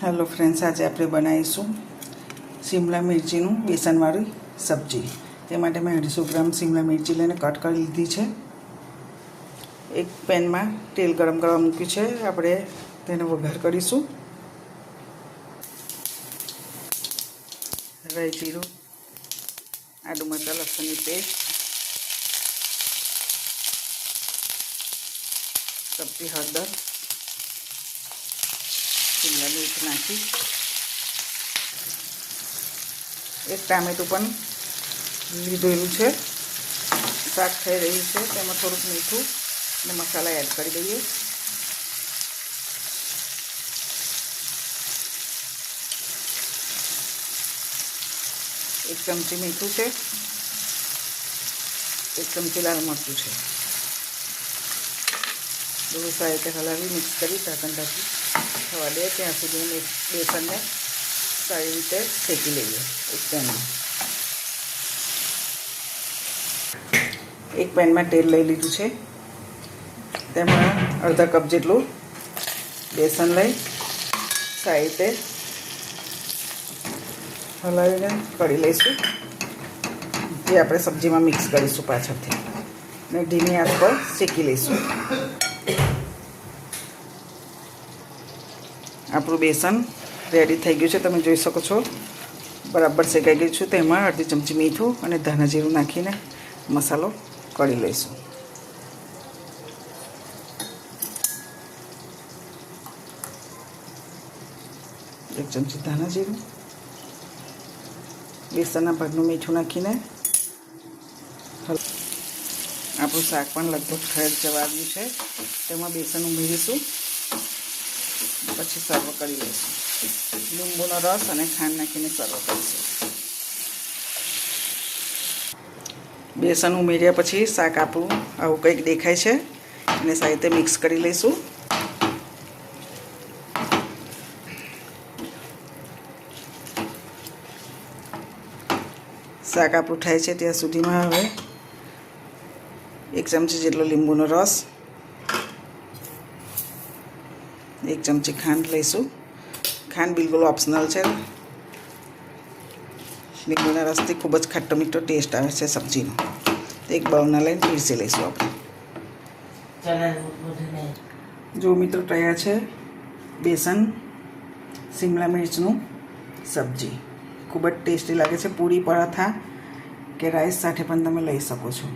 Hello friends, आज आप बनाईशू शिमला मिर्ची बेसनवाળી सब्जी। તે માટે મેં 250 ગ્રામ शिमला मिर्ची લઈને કટ કરી લીધી છે। એક પેનમાં તેલ ગરમ કરવા મૂક્યું છે। આપણે તેને વઘાર કરીશું। રાઈ જીરું, આદુ મરચાં લસણની પેસ્ટ, સબ્જી હળદર, शिमला मिर्च नाखी, एक टामेटું પણ લીધેલું છે। શાક થઈ રહ્યું છે, તેમાં થોડુંક મીઠું અને મસાલા એડ કરી દઈએ। એક ચમચી મીઠું છે, એક ચમચી લાલ મરચું છે। બધું સારી રીતે હલાવી મિક્સ કરી ઢાંકણ ઢાંકી થવા દે ત્યાં સુધી બેસનને સારી રીતે શેકી લઈએ। એક પેનમાં તેલ લઈ લીધું છે, તેમાં અડધા કપ જેટલું બેસન લઈ સારી રીતે હલાવીને કરી લઈશું। જે આપણે સબ્જીમાં મિક્સ કરીશું પાછળથી, ને ધીમી આંચ પર શેકી લઈશું। આપણું બેસન રેડી થઈ ગયું છે, તમે જોઈ શકો છો બરાબર શેકાઈ ગયું છે। તેમાં અડધી ચમચી મીઠું અને ધાણા જીરું નાખીને મસાલો કરી લઈશું। એક ચમચી ધાણા જીરું, બેસનના ભાગનું મીઠું નાખીને આપણું શાક પણ લગભગ થઈ જવા આવ્યું છે। તેમાં બેસન ઉમેરીશું, પછી સર્વ કરી લઈશું। લીંબુનો રસ અને ખાંડ નાખીને સર્વ કરીશું। બેસન ઉમેર્યા પછી શાક આપણું આવું કંઈક દેખાય છે, એને સારી રીતે મિક્સ કરી લઈશું। શાક આપણું થાય છે ત્યાં સુધીમાં હવે એક ચમચી જેટલો લીંબુનો રસ, એક ચમચી ખાંડ લઈશું। ખાંડ બિલકુલ ઓપ્શનલ છે। લીંબુના રસથી ખૂબ જ ખાટો મીઠો ટેસ્ટ આવે છે સબ્જીનો। એક બાઉલના લઈને પીરસી લઈશું આપણે। જો મિત્રો તૈયાર છે બેસન શિમલા મિર્ચનું સબ્જી। ખૂબ જ ટેસ્ટી લાગે છે। પૂરી પરાઠા કે રાઈસ સાથે પણ તમે લઈ શકો છો।